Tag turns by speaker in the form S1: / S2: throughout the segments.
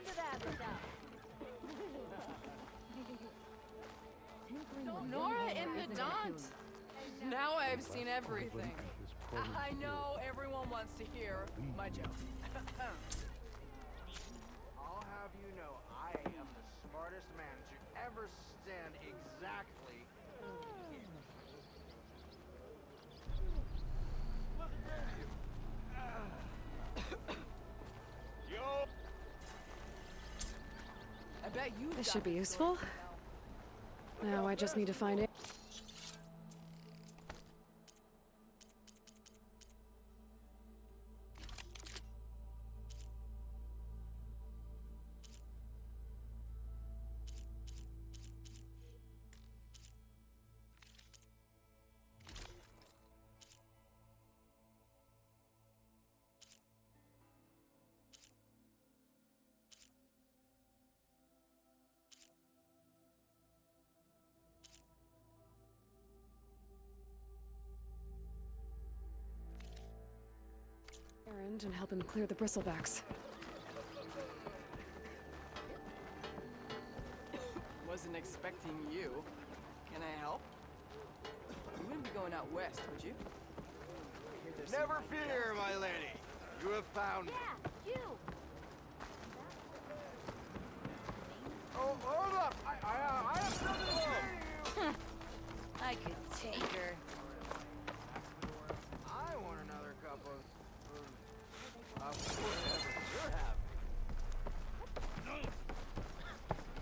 S1: into that stuff.
S2: Nora in the Daunt. Now I've seen everything. I know everyone wants to hear my joke.
S3: I'll have you know I am the smartest man to ever stand exactly. Yo!
S2: I bet you.
S4: This should be useful. Now I just need to find it. Errand and help him clear the bristlebacks.
S2: Wasn't expecting you. Can I help? You wouldn't be going out west, would you? I hear there's some
S3: Never
S2: high
S3: fear, my lady. You have found me.
S1: Yeah, you.
S3: Oh, hold up! I have something to say to you.
S1: I could take her.
S3: I want another cup of whatever you're having.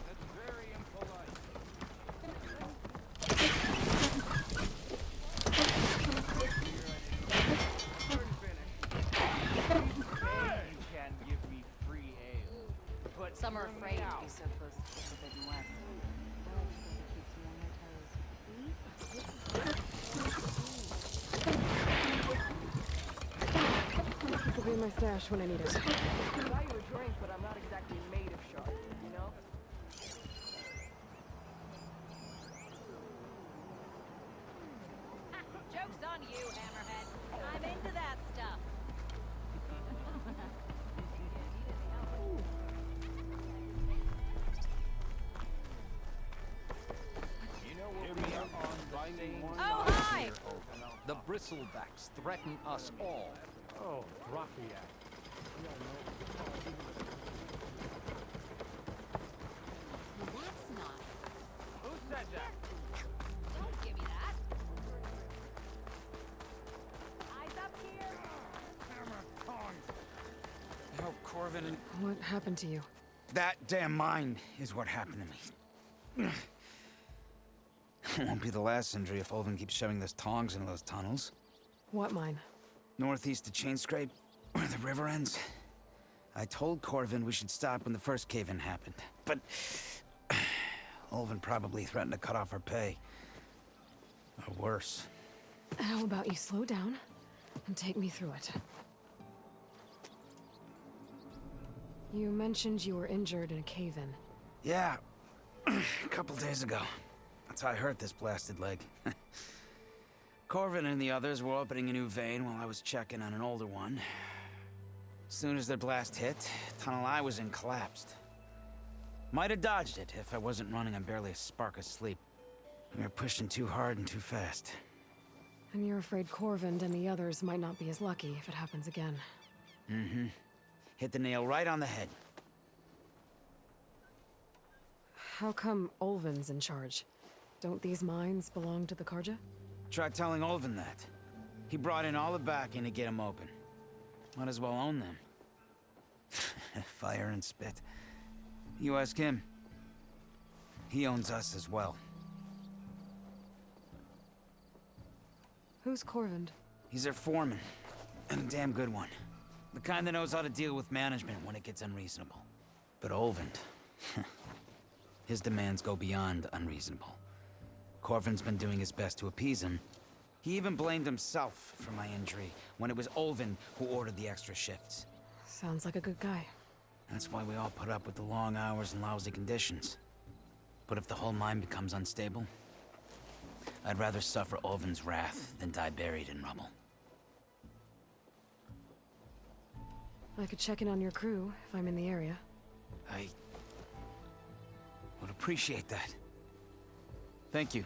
S3: That's very impolite. You can give me free ale, but
S1: Some are
S3: hear me
S1: afraid to
S3: out.
S1: be so close to the Forbidden West.
S4: This will be in my stash when I need it.
S2: I buy you a drink, but I'm not exactly made of sharp, you know?
S1: Joke's on you, Hammerhead. I'm into that stuff.
S3: You know what we are on finding one.
S1: Oh, hi!
S5: The bristlebacks threaten us all.
S6: Oh, Rafiak.
S1: That's not.
S3: Who said that?
S1: Don't give me that. Eyes up here.
S5: I hope Corvin and...
S4: What happened to you?
S7: That damn mine is what happened to me. It won't be the last injury if Olvin keeps shoving those tongs into those tunnels.
S4: What mine?
S7: Northeast of Chainscrape, where the river ends. I told Corvin we should stop when the first cave-in happened, but Olvin probably threatened to cut off our pay. Or worse.
S4: How about you slow down and take me through it? You mentioned you were injured in a cave-in.
S7: Yeah, a couple days ago. That's how I hurt this blasted leg. Corvin and the others were opening a new vein while I was checking on an older one. As soon as their blast hit, the tunnel I was in collapsed. Might have dodged it if I wasn't running on barely a spark of sleep. We were pushing too hard and too fast.
S4: And you're afraid Corvind and the others might not be as lucky if it happens again.
S7: Mm-hmm. Hit the nail right on the head.
S4: How come Olvin's in charge? Don't these mines belong to the Karja?
S7: Try telling Olvin that. He brought in all the backing to get them open. Might as well own them. Fire and spit. You ask him. He owns us as well.
S4: Who's Corvind?
S7: He's their foreman. And a damn good one. The kind that knows how to deal with management when it gets unreasonable. But Olvind... his demands go beyond unreasonable. Corvin's been doing his best to appease him. He even blamed himself for my injury when it was Olvin who ordered the extra shifts.
S4: Sounds like a good guy.
S7: That's why we all put up with the long hours and lousy conditions. But if the whole mine becomes unstable, I'd rather suffer Olvin's wrath than die buried in rubble.
S4: I could check in on your crew if I'm in the area.
S7: I would appreciate that. Thank you.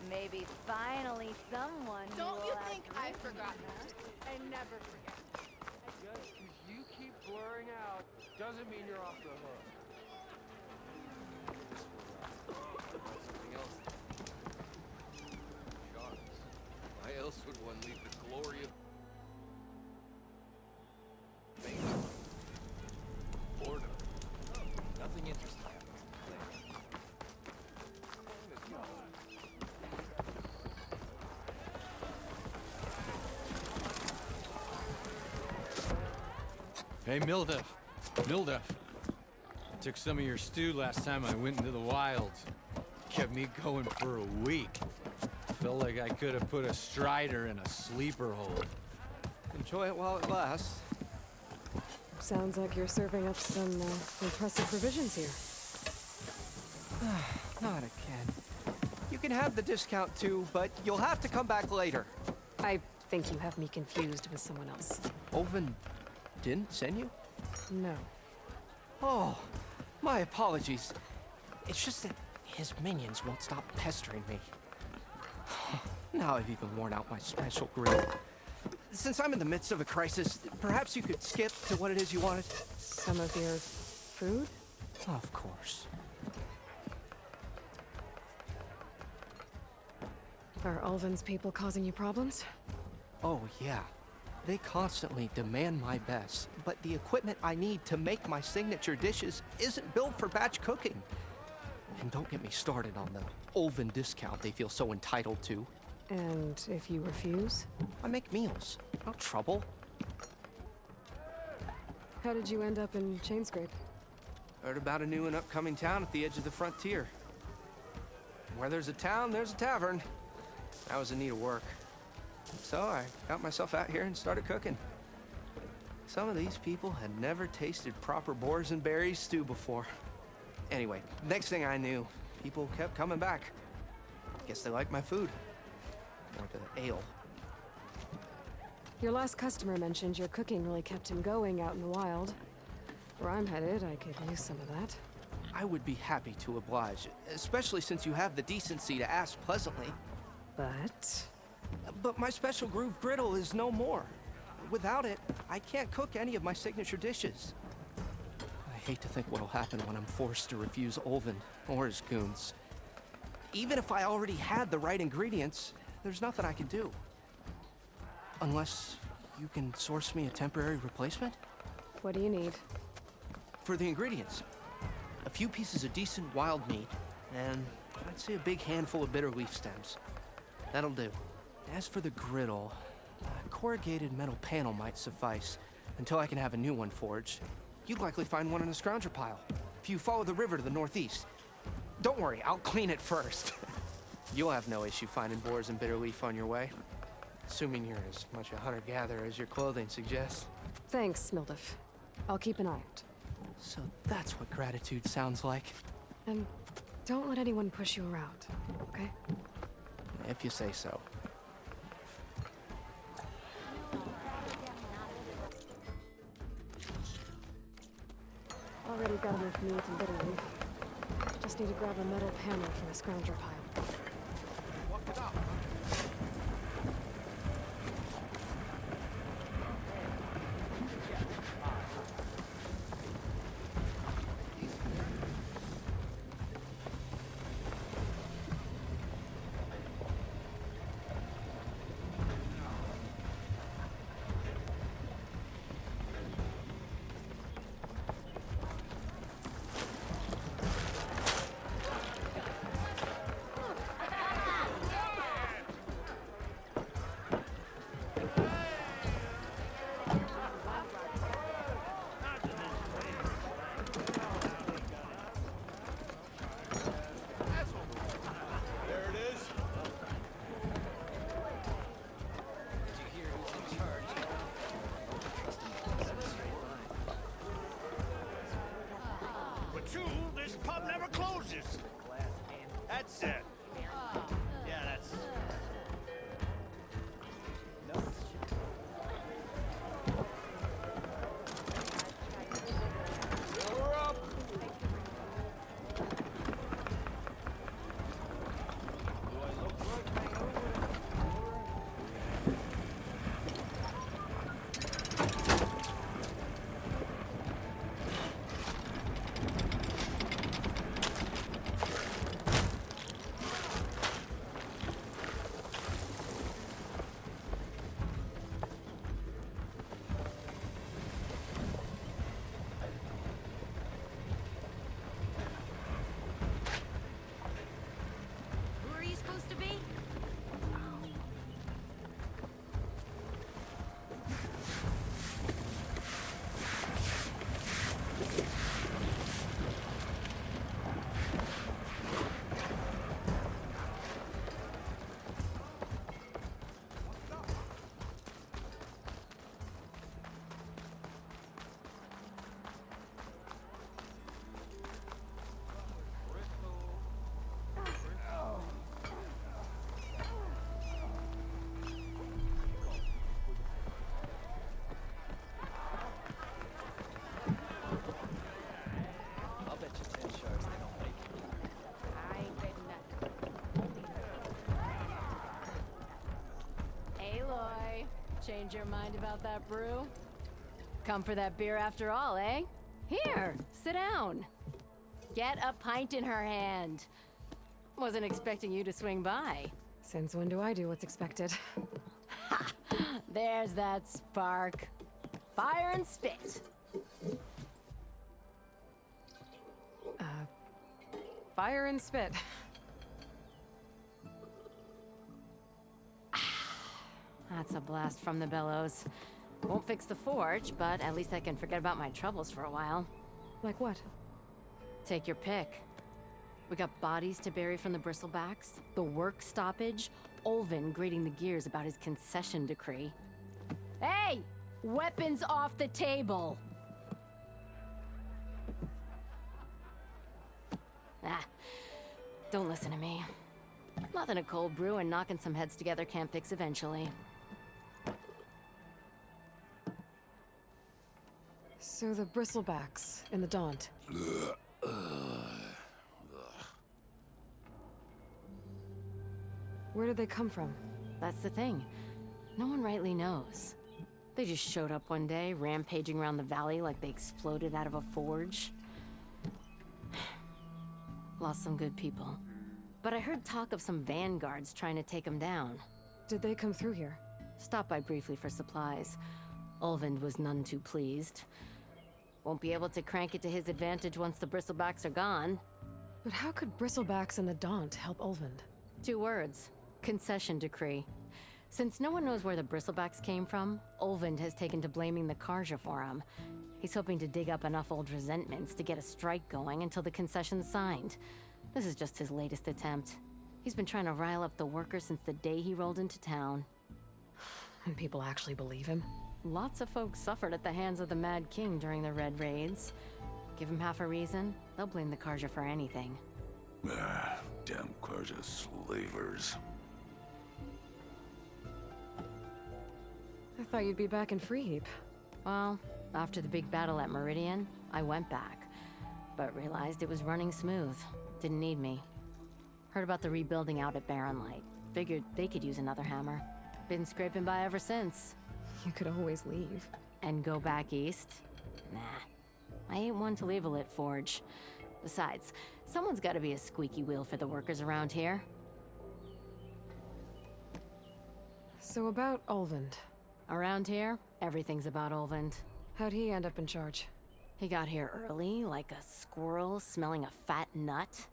S1: Maybe finally someone who
S2: Don't you
S1: will
S2: think
S1: outlive
S2: I've forgotten that? I never forget.
S6: Just 'cause you keep blurring out doesn't mean you're off the hook.
S8: Something else. Sharks. Why else would one leave the glory of nature? Boredom. Nothing interesting happens.
S9: Hey, Mildef. Mildef. I took some of your stew last time I went into the wilds. Kept me going for a week. Felt like I could have put a strider in a sleeper hole.
S3: Enjoy it while it lasts.
S4: Sounds like you're serving up some impressive provisions here.
S3: Not again. You can have the discount too, but you'll have to come back later.
S4: I think you have me confused with someone else.
S3: Oven didn't send you?
S4: No.
S3: Oh, my apologies. It's just that his minions won't stop pestering me. Now I've even worn out my special grill. Since I'm in the midst of a crisis, perhaps you could skip to what it is you wanted?
S4: Some of your food?
S3: Of course.
S4: Are Ulvin's people causing you problems?
S3: Oh, yeah. They constantly demand my best, but the equipment I need to make my signature dishes isn't built for batch cooking. And don't get me started on the Ulvin discount they feel so entitled to.
S4: And if you refuse?
S3: I make meals, no trouble.
S4: How did you end up in Chainscrape?
S3: Heard about a new and upcoming town at the edge of the frontier. Where there's a town, there's a tavern. I was in need of work. So I got myself out here and started cooking. Some of these people had never tasted proper boars and berries stew before. Anyway, next thing I knew, people kept coming back. Guess they liked my food. Or the ale.
S4: Your last customer mentioned your cooking really kept him going out in the wild. Where I'm headed, I could use some of that.
S3: I would be happy to oblige, especially since you have the decency to ask pleasantly. But my special groove griddle is no more. Without it, I can't cook any of my signature dishes. I hate to think what'll happen when I'm forced to refuse Ulvin or his goons. Even if I already had the right ingredients, there's nothing I can do. Unless you can source me a temporary replacement?
S4: What do you need?
S3: For the ingredients. a few pieces of decent wild meat, and I'd say a big handful of bitter leaf stems. That'll do. As for the griddle, a corrugated metal panel might suffice until I can have a new one forged. You'd likely find one in a scrounger pile if you follow the river to the northeast. Don't worry, I'll clean it first. You'll have no issue finding boars and bitter leaf on your way, assuming you're as much a hunter-gatherer as your clothing suggests.
S4: Thanks, Mildef. I'll keep an eye out.
S3: So that's what gratitude sounds like.
S4: And don't let anyone push you around, okay?
S3: If you say so.
S4: Already got enough meat and bitter leaf. Just need to grab a metal panel from the scrounger pile.
S10: This pub never closes. That's it. Yeah, that's...
S8: We're up.
S1: Who are you supposed to be?
S2: I'll bet you 10 shards they don't like it.
S1: I ain't betting nothing. Aloy, change your mind about that brew? Come for that beer after all, eh? Here, sit down. Get a pint in her hand. Wasn't expecting you to swing by.
S4: Since when do I do what's expected?
S1: There's that spark. Fire and spit.
S4: Fire and spit.
S1: That's a blast from the bellows. Won't fix the forge, but at least I can forget about my troubles for a while.
S4: Like what?
S1: Take your pick. We got bodies to bury from the bristlebacks, the work stoppage, Olvin grating the gears about his concession decree. Hey! Weapons off the table! Ah, don't listen to me. Nothing a cold brew and knocking some heads together can't fix eventually.
S4: So the bristlebacks in the Daunt. Where did they come from?
S1: That's the thing. No one rightly knows. They just showed up one day, rampaging around the valley like they exploded out of a forge. Lost some good people. But I heard talk of some vanguards trying to take them down.
S4: Did they come through here?
S1: Stopped by briefly for supplies. Olvind was none too pleased. Won't be able to crank it to his advantage once the bristlebacks are gone.
S4: But how could Bristlebacks and the Daunt help Ulvund?
S1: 2 words. Concession decree. Since no one knows where the bristlebacks came from, Ulvund has taken to blaming the Karja for him. He's hoping to dig up enough old resentments to get a strike going until the concession's signed. This is just his latest attempt. He's been trying to rile up the workers since the day he rolled into town.
S4: And people actually believe him?
S1: Lots of folks suffered at the hands of the Mad King during the Red Raids. Give him half a reason, they'll blame the Karja for anything.
S11: Ah, damn Karja slavers.
S4: I thought you'd be back in Freeheap.
S1: Well, after the big battle at Meridian, I went back, but realized it was running smooth. Didn't need me. Heard about the rebuilding out at Barren Light. Figured they could use another hammer. Been scraping by ever since.
S4: You could always leave.
S1: And go back east? Nah. I ain't one to leave a lit forge. Besides, someone's gotta be a squeaky wheel for the workers around here.
S4: So about Ulvund.
S1: Around here, everything's about Ulvund.
S4: How'd he end up in charge?
S1: He got here early, like a squirrel smelling a fat nut.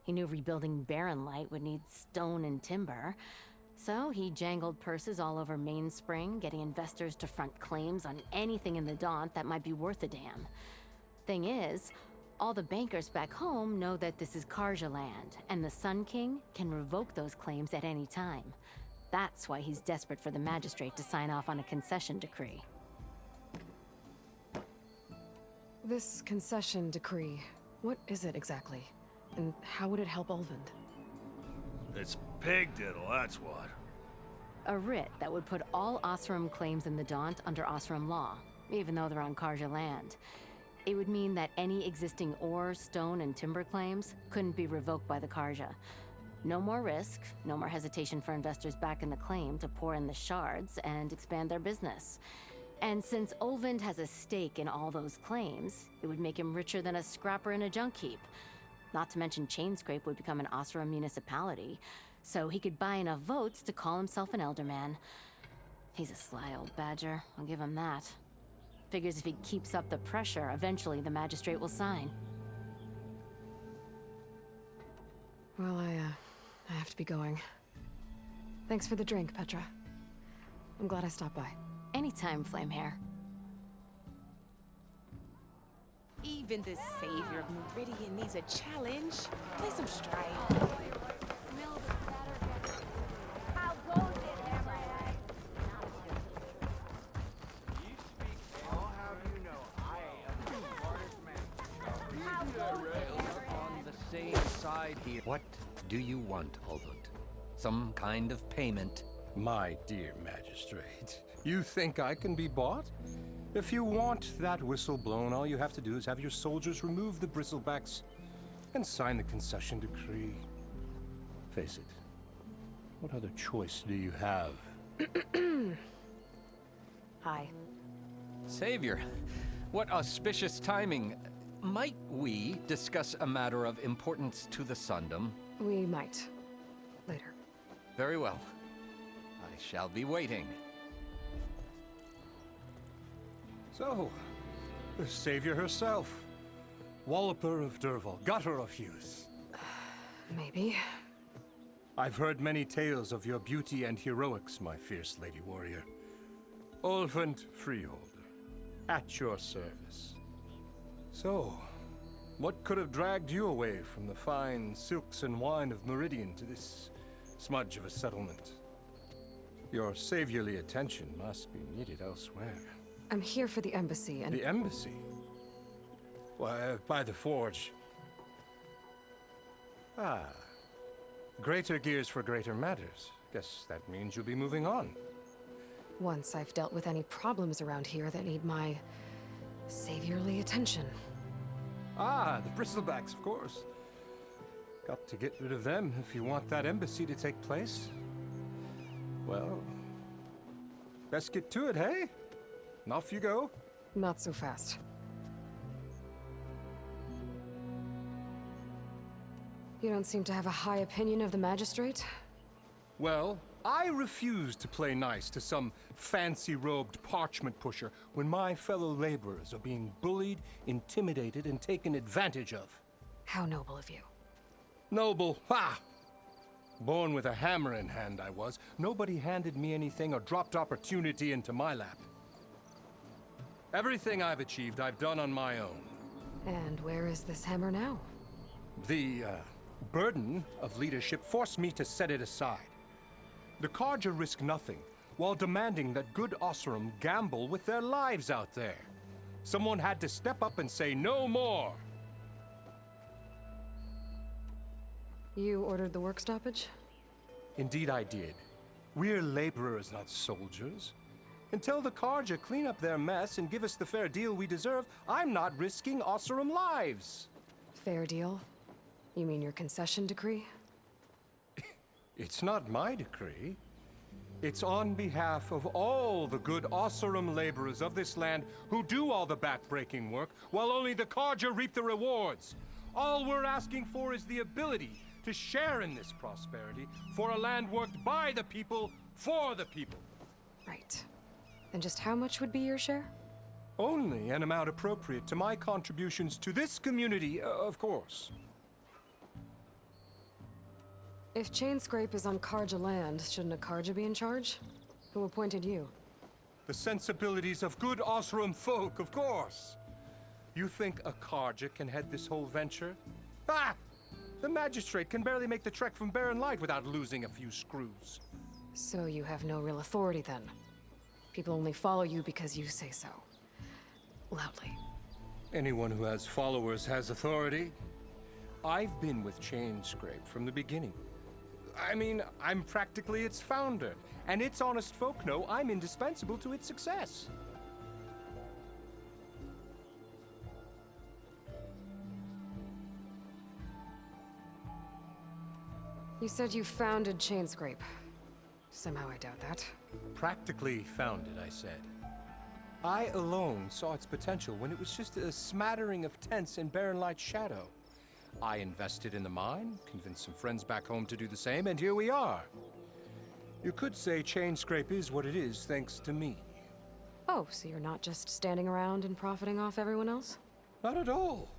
S1: He knew rebuilding Barren Light would need stone and timber. So he jangled purses all over Mainspring, getting investors to front claims on anything in the Daunt that might be worth a damn. Thing is, all the bankers back home know that this is Karja land, and the Sun King can revoke those claims at any time. That's why he's desperate for the magistrate to sign off on a concession decree.
S4: This concession decree, what is it exactly? And how would it help Ulvund?
S10: It's pig diddle, that's what.
S1: A writ that would put all Osram claims in the Daunt under Osram law, even though they're on Karja land. It would mean that any existing ore, stone, and timber claims couldn't be revoked by the Karja. No more risk, no more hesitation for investors back in the claim to pour in the shards and expand their business. And since Ulvund has a stake in all those claims, it would make him richer than a scrapper in a junk heap. Not to mention Chainscrape would become an Osram municipality, so he could buy enough votes to call himself an Elderman. He's a sly old badger, I'll give him that. Figures if he keeps up the pressure, eventually the magistrate will sign.
S4: Well, I have to be going. Thanks for the drink, Petra. I'm glad I stopped by.
S1: Anytime, Flamehair.
S12: Even the savior of Meridian needs a challenge. Play some Strife.
S1: How goes it, Hammerhead?
S6: I'll have you know, I am the smartest man.
S5: On the same side here.
S13: What do you want, Ulvund? Some kind of payment?
S14: My dear magistrate, you think I can be bought? If you want that whistle blown, all you have to do is have your soldiers remove the bristlebacks and sign the concession decree. Face it, what other choice do you have?
S4: Hi.
S13: Savior, what auspicious timing. Might we discuss a matter of importance to the Sundom?
S4: We might. Later.
S13: Very well. I shall be waiting.
S14: So, the savior herself. Walloper of Derval, gutter of youth.
S4: Maybe.
S14: I've heard many tales of your beauty and heroics, my fierce lady warrior. Ulvund Freeholder, at your service. So, what could have dragged you away from the fine silks and wine of Meridian to this smudge of a settlement? Your saviorly attention must be needed elsewhere.
S4: I'm here for the embassy and—
S14: The embassy? Why, by the forge. Ah. Greater gears for greater matters. Guess that means you'll be moving on.
S4: once I've dealt with any problems around here that need my saviorly attention.
S14: Ah, the bristlebacks, of course. Got to get rid of them if you want that embassy to take place. Well, best get to it, hey? And off you go.
S4: Not so fast. You don't seem to have a high opinion of the magistrate?
S14: Well, I refuse to play nice to some fancy-robed parchment pusher when my fellow laborers are being bullied, intimidated, and taken advantage of.
S4: How noble of you.
S14: Noble, ha! Born with a hammer in hand, I was. Nobody handed me anything or dropped opportunity into my lap. Everything I've achieved, I've done on my own.
S4: And where is this hammer now?
S14: The burden of leadership forced me to set it aside. The Carja risk nothing, while demanding that good Oseram gamble with their lives out there. Someone had to step up and say no more.
S4: You ordered the work stoppage?
S14: Indeed I did. We're laborers, not soldiers. Until the Carja clean up their mess and give us the fair deal we deserve, I'm not risking Oseram lives.
S4: Fair deal? You mean your concession decree?
S14: It's not my decree. It's on behalf of all the good Oseram laborers of this land who do all the back-breaking work, while only the Carja reap the rewards. All we're asking for is the ability to share in this prosperity for a land worked by the people, for the people.
S4: Right. And just how much would be your share?
S14: Only an amount appropriate to my contributions to this community, of course.
S4: If Chainscrape is on Carja land, shouldn't a Carja be in charge? Who appointed you?
S14: The sensibilities of good Oseram folk, of course. You think a Carja can head this whole venture? Ah! The magistrate can barely make the trek from Barren Light without losing a few screws.
S4: So you have no real authority then? People only follow you because you say so. Loudly.
S14: Anyone who has followers has authority. I've been with Chainscrape from the beginning. I mean, I'm practically its founder, and its honest folk know I'm indispensable to its success.
S4: You said you founded Chainscrape. Somehow I doubt that.
S14: Practically founded, I said. I alone saw its potential when it was just a smattering of tents in Barren Light's shadow. I invested in the mine, convinced some friends back home to do the same, and here we are. You could say Chainscrape is what it is thanks to me.
S4: Oh, so you're not just standing around and profiting off everyone else?
S14: Not at all.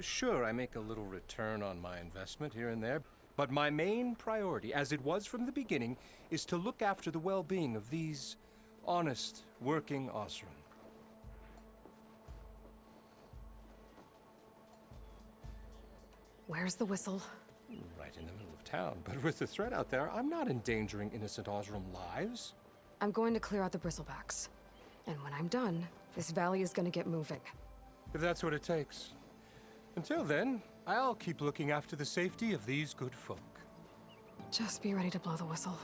S14: Sure, I make a little return on my investment here and there, but my main priority, as it was from the beginning, is to look after the well-being of these honest, working Oseram.
S4: Where's the whistle?
S14: Right in the middle of town, but with the threat out there, I'm not endangering innocent Oseram lives.
S4: I'm going to clear out the bristlebacks. And when I'm done, this valley is going to get moving.
S14: If that's what it takes. Until then, I'll keep looking after the safety of these good folk.
S4: Just be ready to blow the whistle.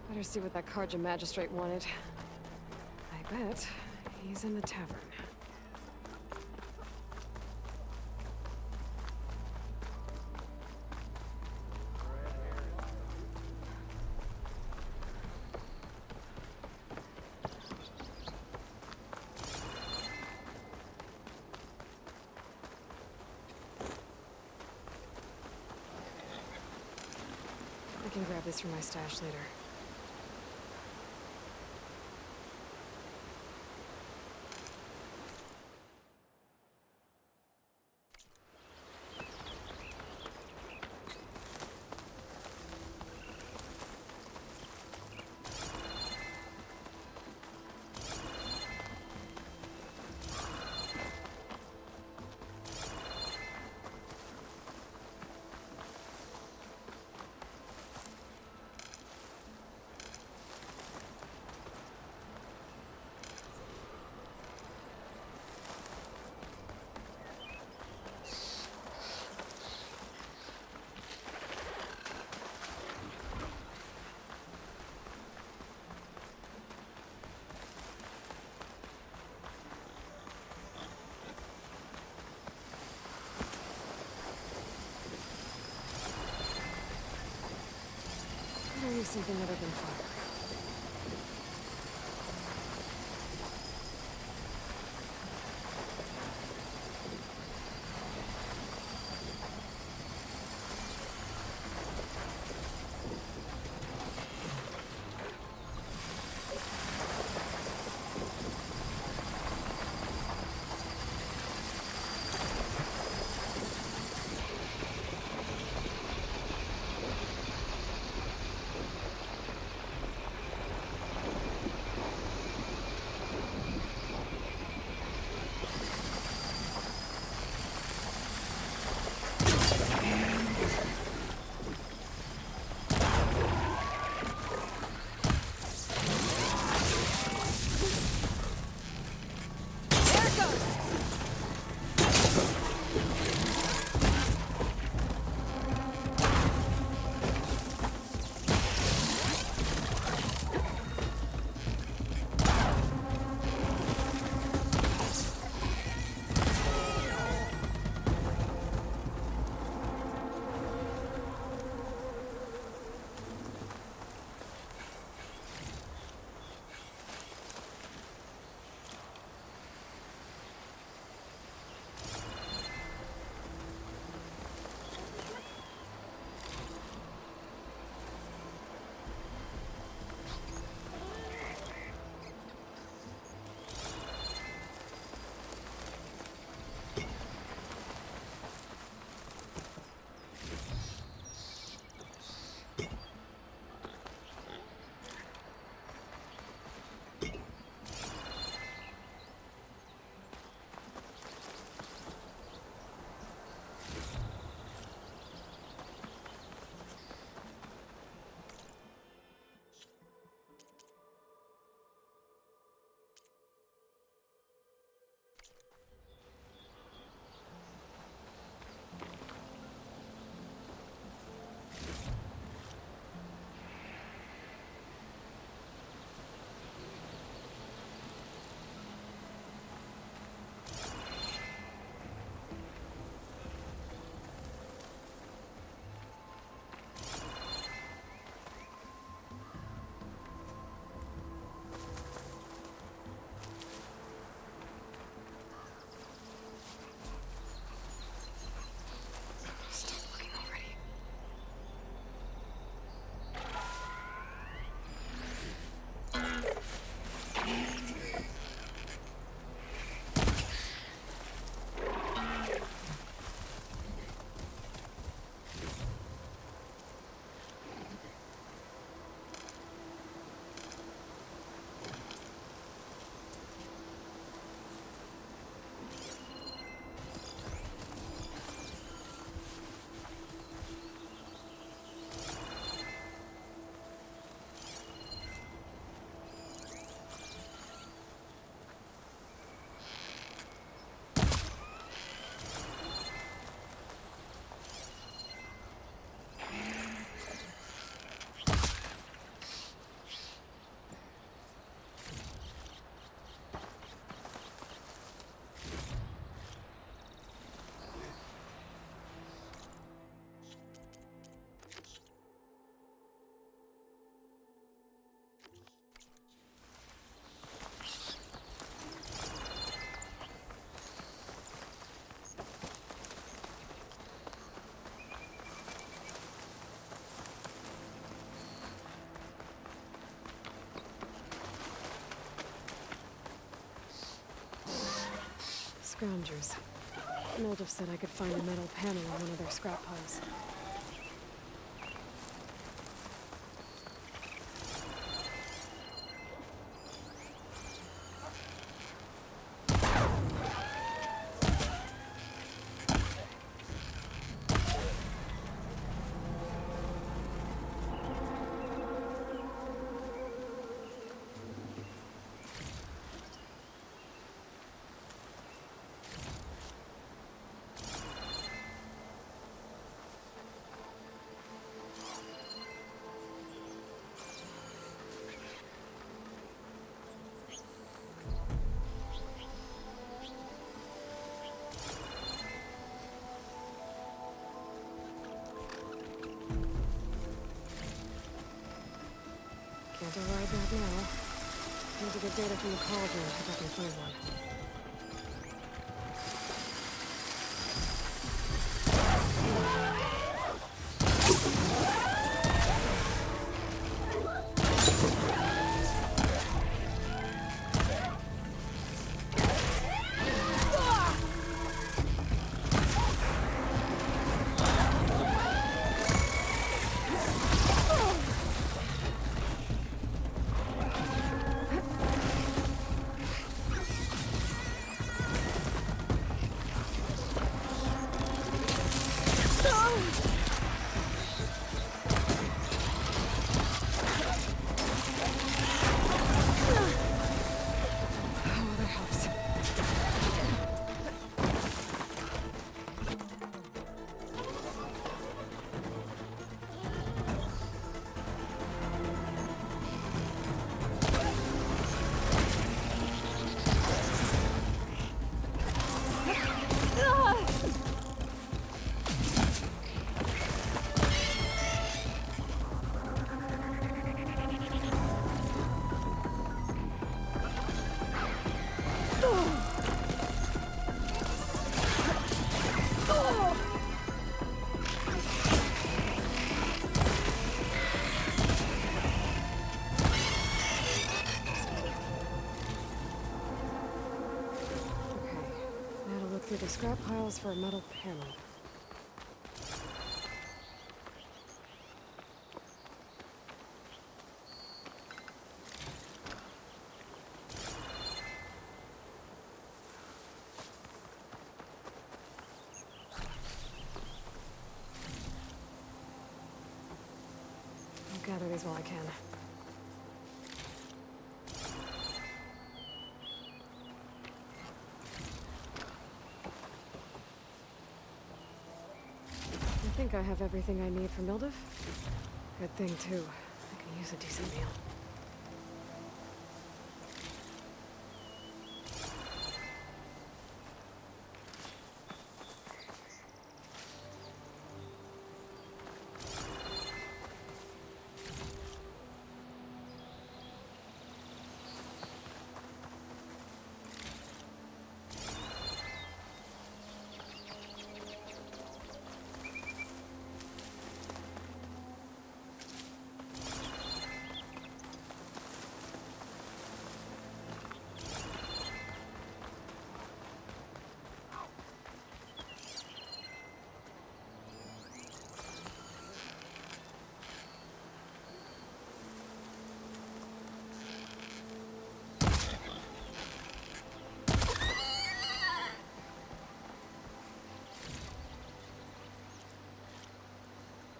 S4: Better see what that Carja magistrate wanted. I bet he's in the tavern. I can grab this from my stash later. Better use something other than fire. Scroungers. Mildef said I could find a metal panel on one of their scrap piles. Can't override that now. Need to get data from the cauldron if I can find one. Through the scrap piles for a metal panel. I'll gather these while I can. I think I have everything I need for Mildef. Good thing, too. I can use a decent meal.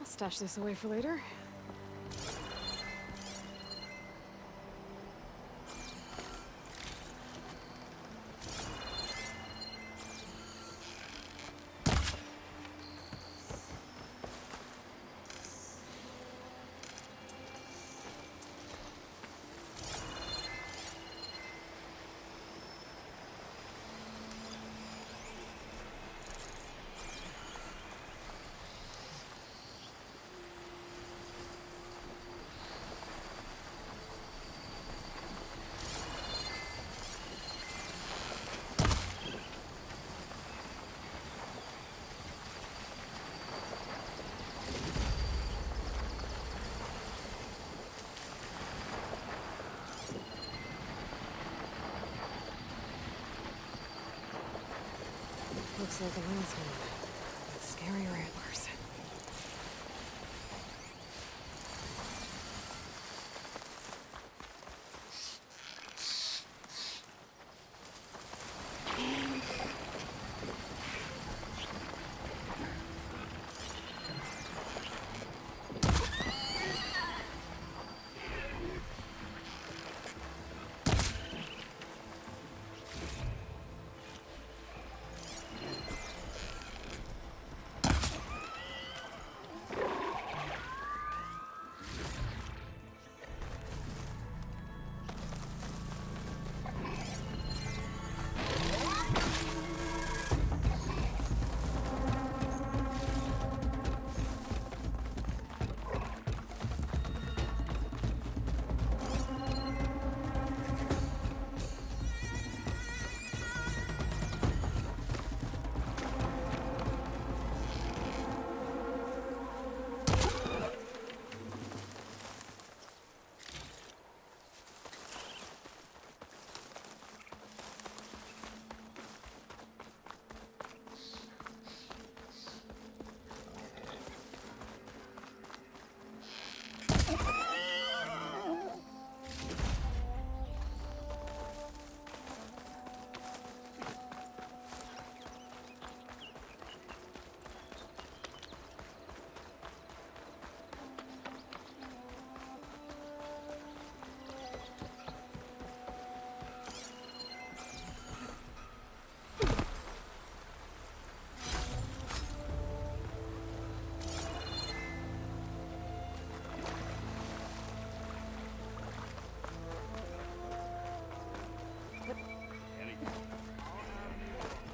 S4: Stash this away for later. looks like an asshole. Scary ramblers.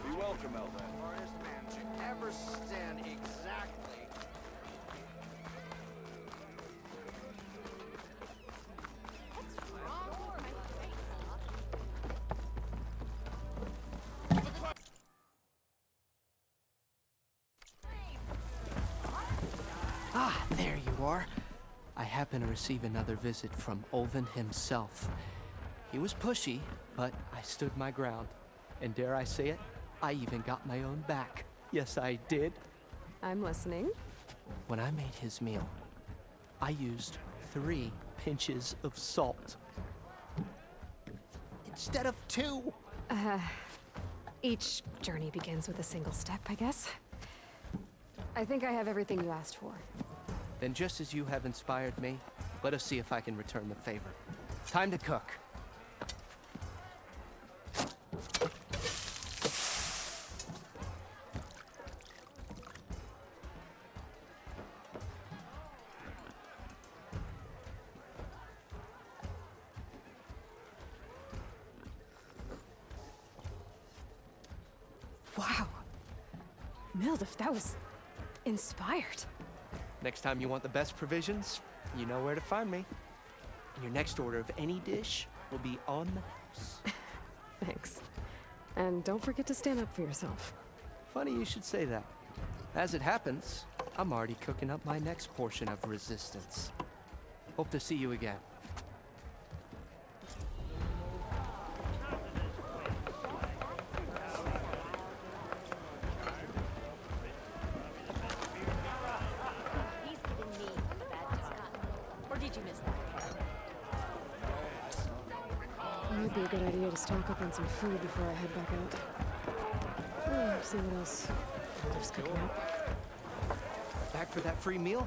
S8: Be welcome, Elden. Hardest man to ever stand exactly.
S3: Ah, there you are. I happen to receive another visit from Olvin himself. He was pushy, but I stood my ground. And dare I say it, I even got my own back. Yes, I did.
S4: I'm listening.
S3: When I made his meal, I used 3 pinches of salt. Instead of 2.
S4: Each journey begins with a single step, I guess. I think I have everything you asked for.
S3: Then just as you have inspired me, let us see if I can return the favor. Time to cook.
S4: Wow. Mildif, that was inspired.
S3: Next time you want the best provisions, you know where to find me. And your next order of any dish will be on the house.
S4: Thanks. And don't forget to stand up for yourself.
S3: Funny you should say that. As it happens, I'm already cooking up my next portion of resistance. Hope to see you again.
S1: He's giving me a bad time. Or did you miss that?
S4: It might be a good idea to stock up on some food before I head back out. See what else Mildif's cooking up.
S3: Back for that free meal?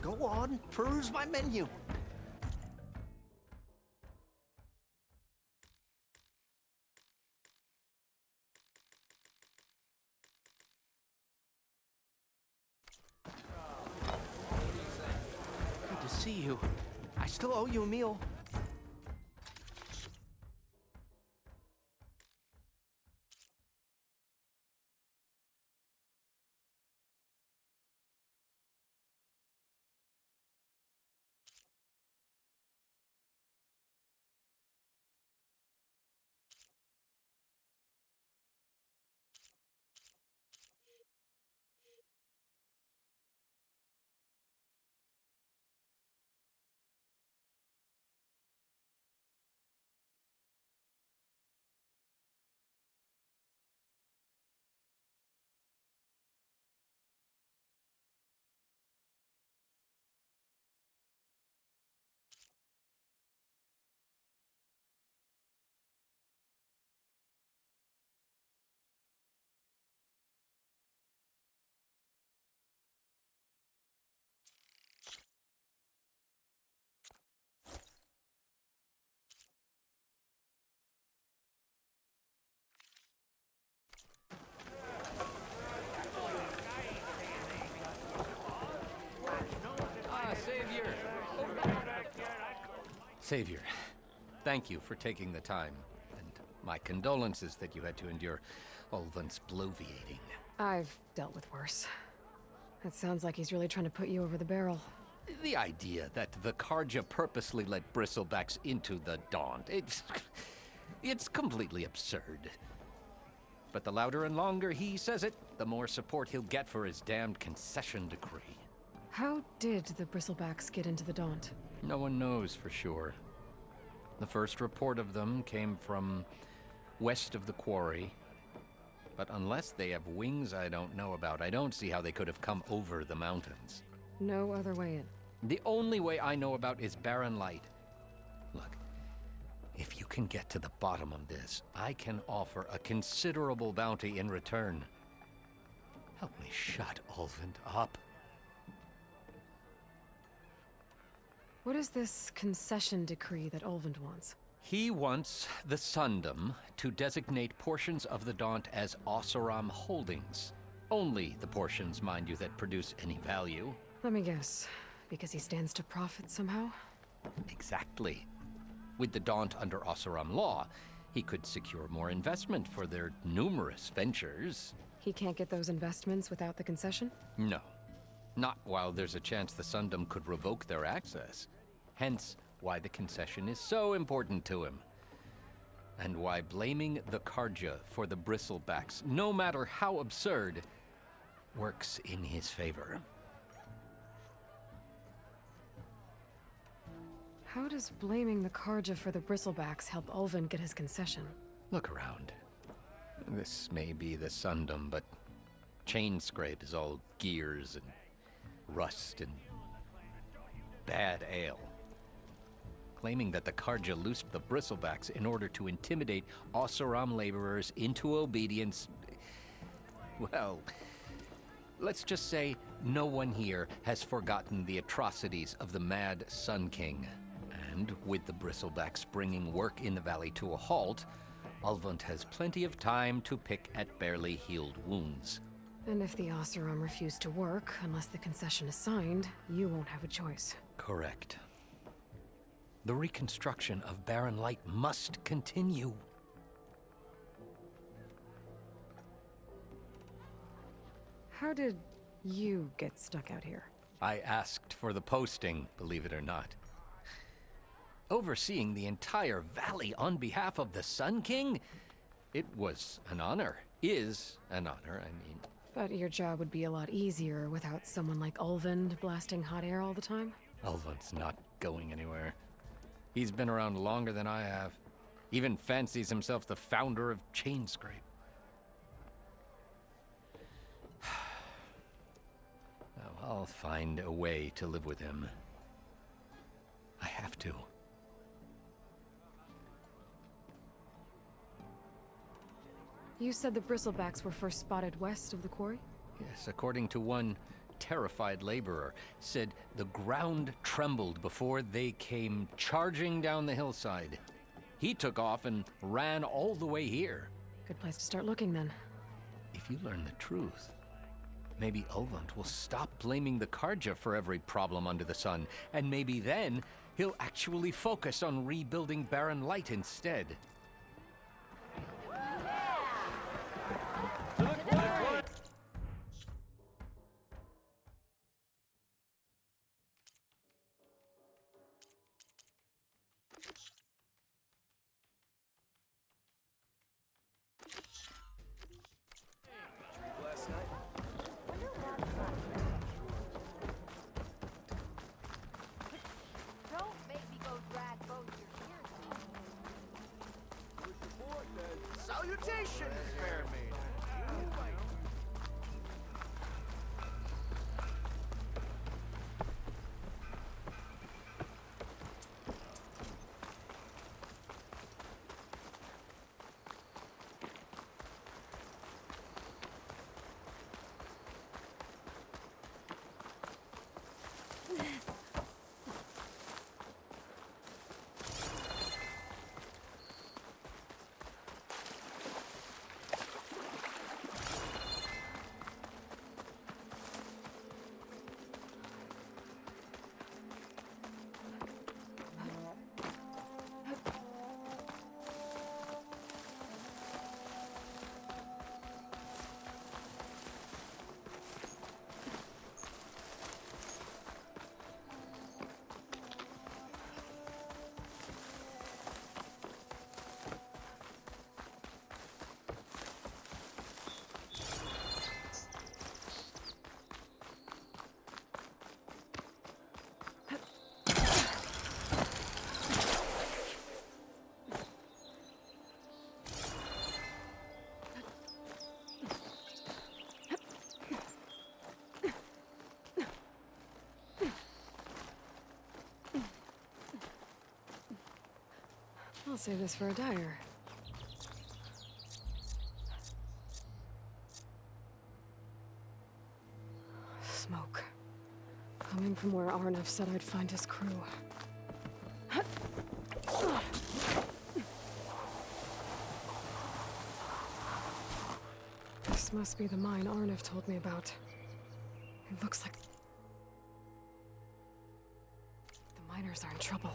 S3: Go on, peruse my menu. Good to see you. I still owe you a meal.
S13: Savior, thank you for taking the time, and my condolences that you had to endure Ulvund's bloviating.
S4: I've dealt with worse. It sounds like he's really trying to put you over the barrel.
S13: The idea that the Karja purposely let Bristlebacks into the Daunt, it's completely absurd. But the louder and longer he says it, the more support he'll get for his damned concession decree.
S4: How did the Bristlebacks get into the Daunt?
S13: No one knows for sure. The first report of them came from west of the quarry. But unless they have wings I don't know about, I don't see how they could have come over the mountains.
S4: No other way in.
S13: The only way I know about is Barren Light. Look, if you can get to the bottom of this, I can offer a considerable bounty in return. Help me shut Ulvund up.
S4: What is this concession decree that Ulvund wants?
S13: He wants the Sundom to designate portions of the Daunt as Oseram holdings. Only the portions, mind you, that produce any value.
S4: Let me guess. Because he stands to profit somehow?
S13: Exactly. With the Daunt under Oseram law, he could secure more investment for their numerous ventures.
S4: He can't get those investments without the concession?
S13: No. Not while there's a chance the Sundom could revoke their access. Hence, why the concession is so important to him. And why blaming the Karja for the Bristlebacks, no matter how absurd, works in his favor.
S4: How does blaming the Karja for the Bristlebacks help Ulvund get his concession?
S13: Look around. This may be the Sundom, but Chainscrape is all gears and rust and bad ale. Claiming that the Karja loosed the Bristlebacks in order to intimidate Oseram laborers into obedience. Well, let's just say no one here has forgotten the atrocities of the Mad Sun King. And with the Bristlebacks bringing work in the valley to a halt, Ulvund has plenty of time to pick at barely healed wounds.
S4: And if the Oseram refuse to work, unless the concession is signed, you won't have a choice.
S13: Correct. The reconstruction of Barren Light must continue.
S4: How did you get stuck out here?
S13: I asked for the posting, believe it or not. Overseeing the entire valley on behalf of the Sun King? It was an honor. Is an honor, I mean.
S4: But your job would be a lot easier without someone like Ulvund blasting hot air all the time?
S13: Ulvund's not going anywhere. He's been around longer than I have. Even fancies himself the founder of Chainscrape. Now, I'll find a way to live with him. I have to.
S4: You said the Bristlebacks were first spotted west of the quarry?
S13: Yes, according to one terrified laborer, said the ground trembled before they came charging down the hillside. He took off and ran all the way here.
S4: Good place to start looking, then.
S13: If you learn the truth, maybe Ulvund will stop blaming the Karja for every problem under the sun, and maybe then he'll actually focus on rebuilding Barren Light instead.
S8: Salutations, fair maiden.
S4: I'll save this for a dyer. Smoke. Coming from where Arnav said I'd find his crew. This must be the mine Arnav told me about. It looks like the miners are in trouble.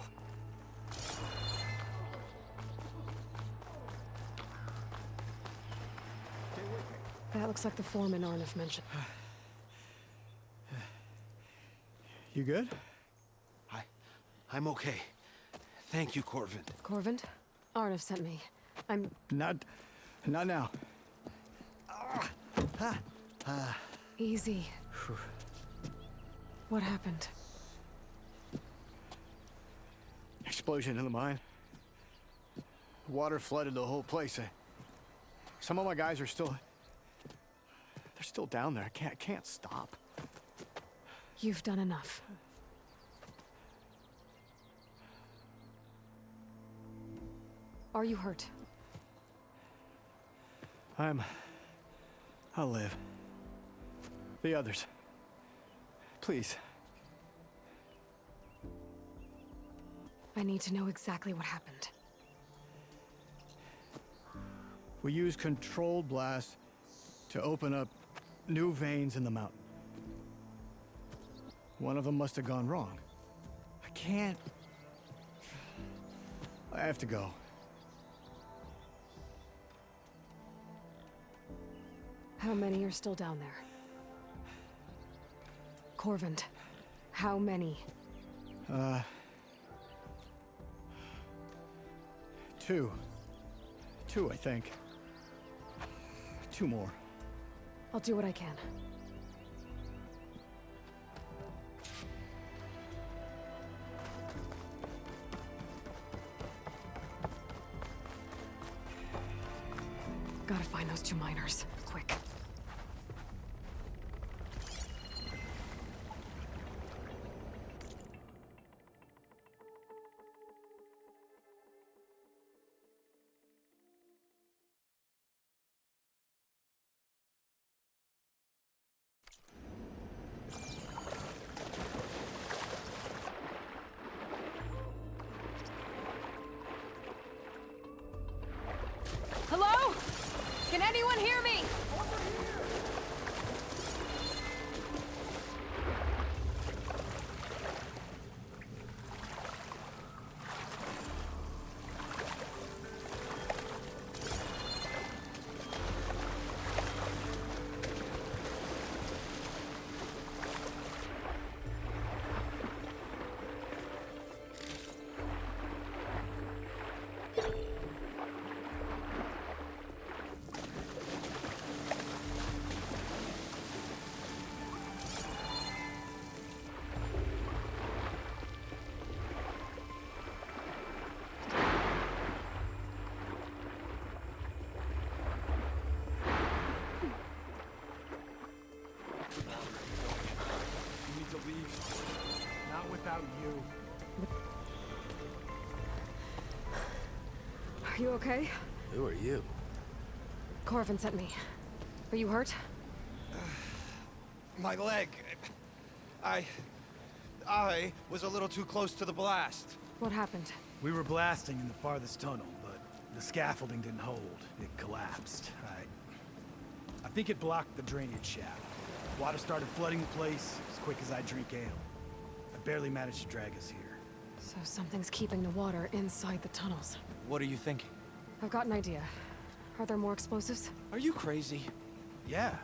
S4: That looks like the foreman Arnav mentioned.
S15: You good? I'm okay. Thank you, Corvin.
S4: Corvin? Arnav sent me. I'm...
S15: Not now.
S4: Easy. What happened?
S15: Explosion in the mine. Water flooded the whole place. Some of my guys are still... They're still down there. Can't stop.
S4: You've done enough. Are you hurt?
S15: I'll live. The others. Please.
S4: I need to know exactly what happened.
S15: We used controlled blast to open up new veins in the mountain. One of them must have gone wrong. I can't... I have to go.
S4: How many are still down there? Corvin, how many?
S15: Two. Two, I think. 2 more.
S4: I'll do what I can. Gotta find those 2 miners, quick.
S1: Hello? Can anyone hear me?
S15: Not without you.
S4: Are you okay?
S3: Who are you?
S4: Corvin sent me. Are you hurt?
S8: My leg. I was a little too close to the blast.
S4: What happened?
S16: We were blasting in the farthest tunnel, but the scaffolding didn't hold. It collapsed. I think it blocked the drainage shaft. Water started flooding the place as quick as I drink ale. I barely managed to drag us here.
S4: So something's keeping the water inside the tunnels.
S8: What are you thinking?
S4: I've got an idea. Are there more explosives?
S8: Are you crazy?
S16: Yeah,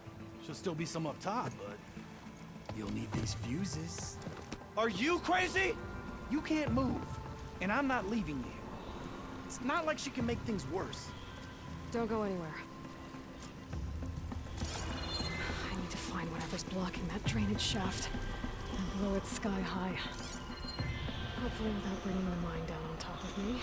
S16: should still be some up top, but you'll need these fuses.
S8: Are you crazy?
S16: You can't move, and I'm not leaving you here. It's not like she can make things worse.
S4: Don't go anywhere. I need to find whatever's blocking that drainage shaft and blow it sky high. Hopefully without bringing the mine down on top of me.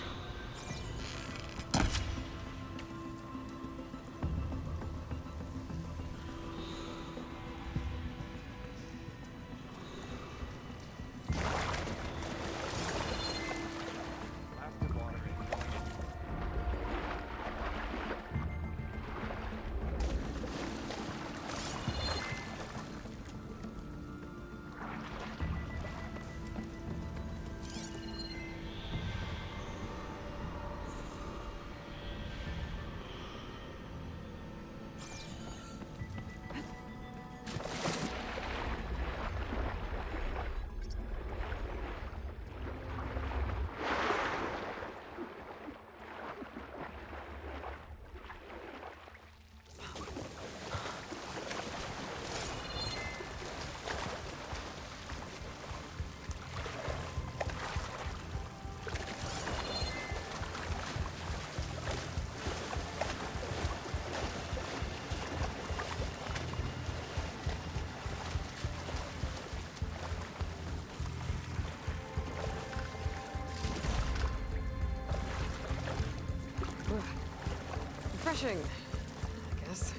S4: refreshing, I guess.